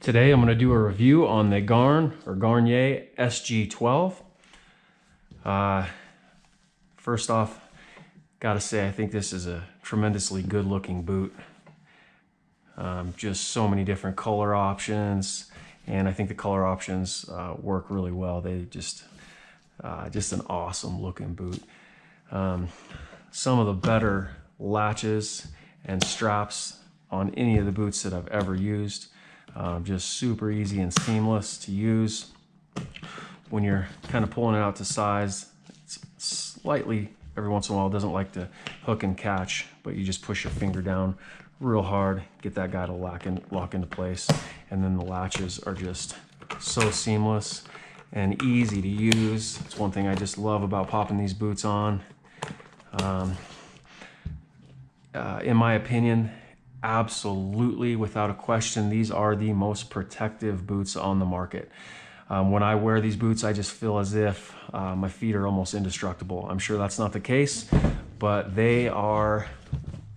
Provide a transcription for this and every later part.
Today I'm going to do a review on the Gaerne Sg 12. First off, gotta say I think this is a tremendously good looking boot. Just so many different color options, and I think the color options work really well. They just an awesome looking boot. Some of the better latches and straps on any of the boots that I've ever used. Just super easy and seamless to use. When you're kind of pulling it out to size, it's slightly, every once in a while, it doesn't like to hook and catch, but you just push your finger down real hard, get that guy to lock into place, and then the latches are just so seamless and easy to use. It's one thing I just love about popping these boots on. In my opinion, absolutely, without a question, these are the most protective boots on the market. When I wear these boots, I just feel as if my feet are almost indestructible. I'm sure that's not the case, but they are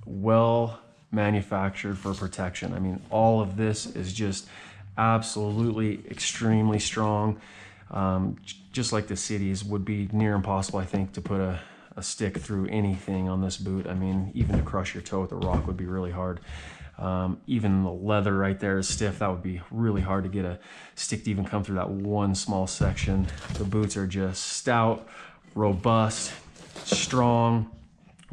well manufactured for protection. I mean, all of this is just absolutely extremely strong. Just like the cities, would be near impossible, I think, to put a stick through anything on this boot. I mean, even to crush your toe with a rock would be really hard. Even the leather right there is stiff. That would be really hard to get a stick to even come through that one small section. The boots are just stout, robust, strong,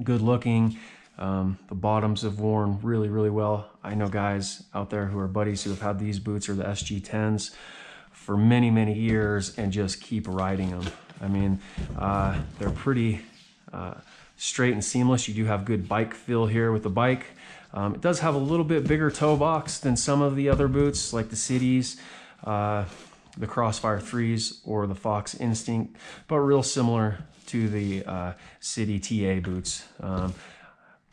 good looking. The bottoms have worn really, really well. I know guys out there who are buddies who have had these boots or the SG10s for many, many years and just keep riding them. I mean, they're pretty straight and seamless. You do have good bike feel here with the bike. It does have a little bit bigger toe box than some of the other boots, like the Cities, the Crossfire 3s, or the Fox Instinct, but real similar to the City TA boots.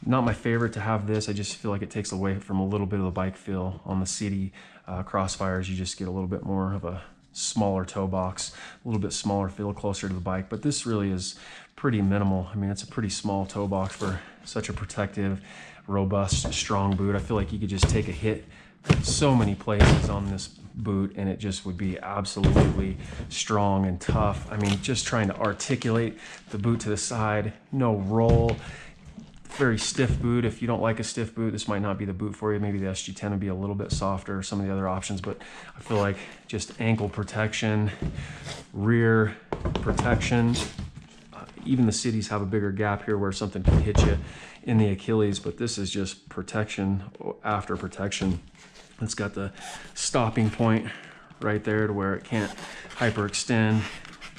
Not my favorite to have this. I just feel like it takes away from a little bit of the bike feel. On the City Crossfires, you just get a little bit more of a smaller toe box, a little bit smaller feel, closer to the bike, but this really is pretty minimal. I mean, it's a pretty small toe box for such a protective, robust, strong boot. I feel like you could just take a hit so many places on this boot and it just would be absolutely strong and tough. I mean, just trying to articulate the boot to the side, no roll. Very stiff boot. If you don't like a stiff boot, this might not be the boot for you. Maybe the SG10 would be a little bit softer, or some of the other options, but I feel like just ankle protection, rear protection. Even the Cities have a bigger gap here where something can hit you in the Achilles, but this is just protection after protection. It's got the stopping point right there to where it can't hyperextend.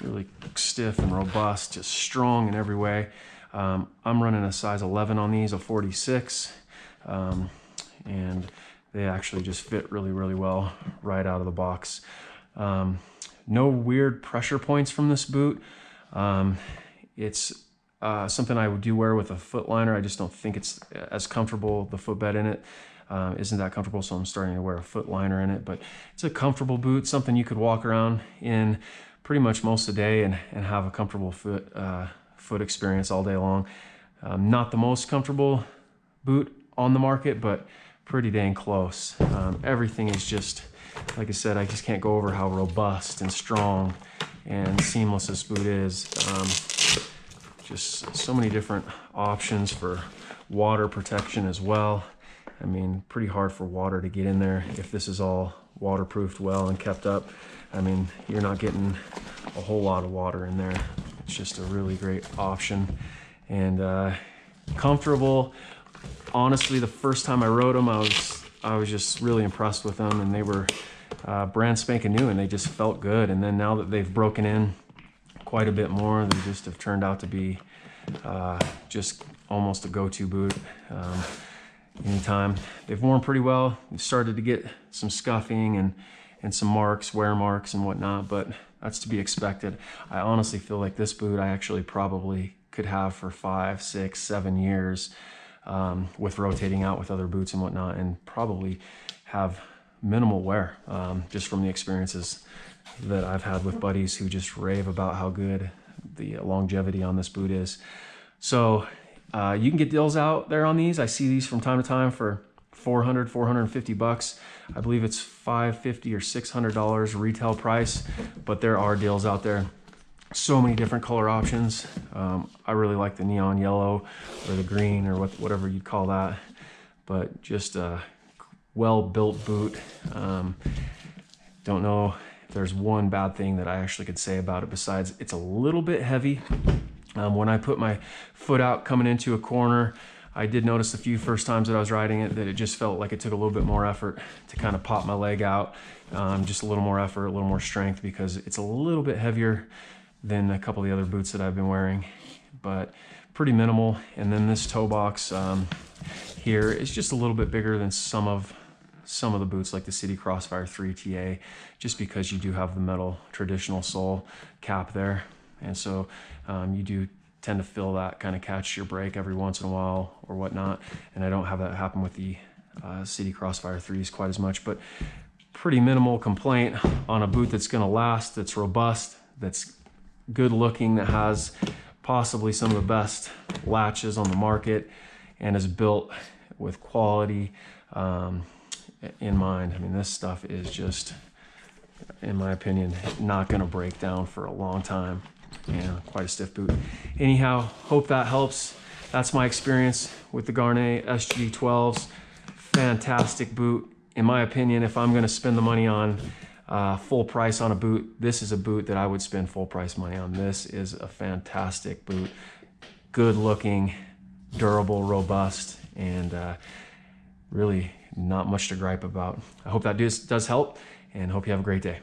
Really stiff and robust, just strong in every way. I'm running a size 11 on these, a 46, and they actually just fit really, really well right out of the box. No weird pressure points from this boot. It's something I do wear with a foot liner. I just don't think it's as comfortable. The footbed in it isn't that comfortable, so I'm starting to wear a foot liner in it. But it's a comfortable boot, something you could walk around in pretty much most of the day and have a comfortable foot experience all day long. Not the most comfortable boot on the market, but pretty dang close. Everything is just, like I said, I just can't go over how robust and strong and seamless this boot is. Just so many different options for water protection as well. I mean, pretty hard for water to get in there if this is all waterproofed well and kept up. I mean, you're not getting a whole lot of water in there. It's just a really great option and comfortable. Honestly, the first time I rode them, I was just really impressed with them, and they were brand spanking new, and they just felt good. And then now that they've broken in quite a bit more, they just have turned out to be just almost a go-to boot. Anytime. They've worn pretty well. They've started to get some scuffing and some marks, wear marks and whatnot, but that's to be expected. I honestly feel like this boot I actually probably could have for 5, 6, 7 years with rotating out with other boots and whatnot, and probably have minimal wear, just from the experiences that I've had with buddies who just rave about how good the longevity on this boot is. So you can get deals out there on these. I see these from time to time for 450 bucks. I believe it's $550 or $600 retail price, but there are deals out there. So many different color options. I really like the neon yellow or the green or whatever you'd call that, but just a well-built boot. Don't know if there's one bad thing that I actually could say about it besides it's a little bit heavy. When I put my foot out coming into a corner, I did notice a few first times that I was riding it that it just felt like it took a little bit more effort to kind of pop my leg out. Just a little more effort, a little more strength, because it's a little bit heavier than a couple of the other boots that I've been wearing, but pretty minimal. And then this toe box here is just a little bit bigger than some of the boots like the City Crossfire 3 TA, just because you do have the metal traditional sole cap there. And so you do tend to feel that kind of catch your brake every once in a while or whatnot. And I don't have that happen with the City Crossfire 3s quite as much, but pretty minimal complaint on a boot that's gonna last, that's robust, that's good looking, that has possibly some of the best latches on the market, and is built with quality in mind. I mean, this stuff is just, in my opinion, not gonna break down for a long time. Yeah, quite a stiff boot. Anyhow, hope that helps. That's my experience with the Gaerne Sg 12s. Fantastic boot. In my opinion, if I'm gonna spend the money on full price on a boot, this is a boot that I would spend full price money on. This is a fantastic boot. Good looking, durable, robust, and really not much to gripe about. I hope that does help, and hope you have a great day.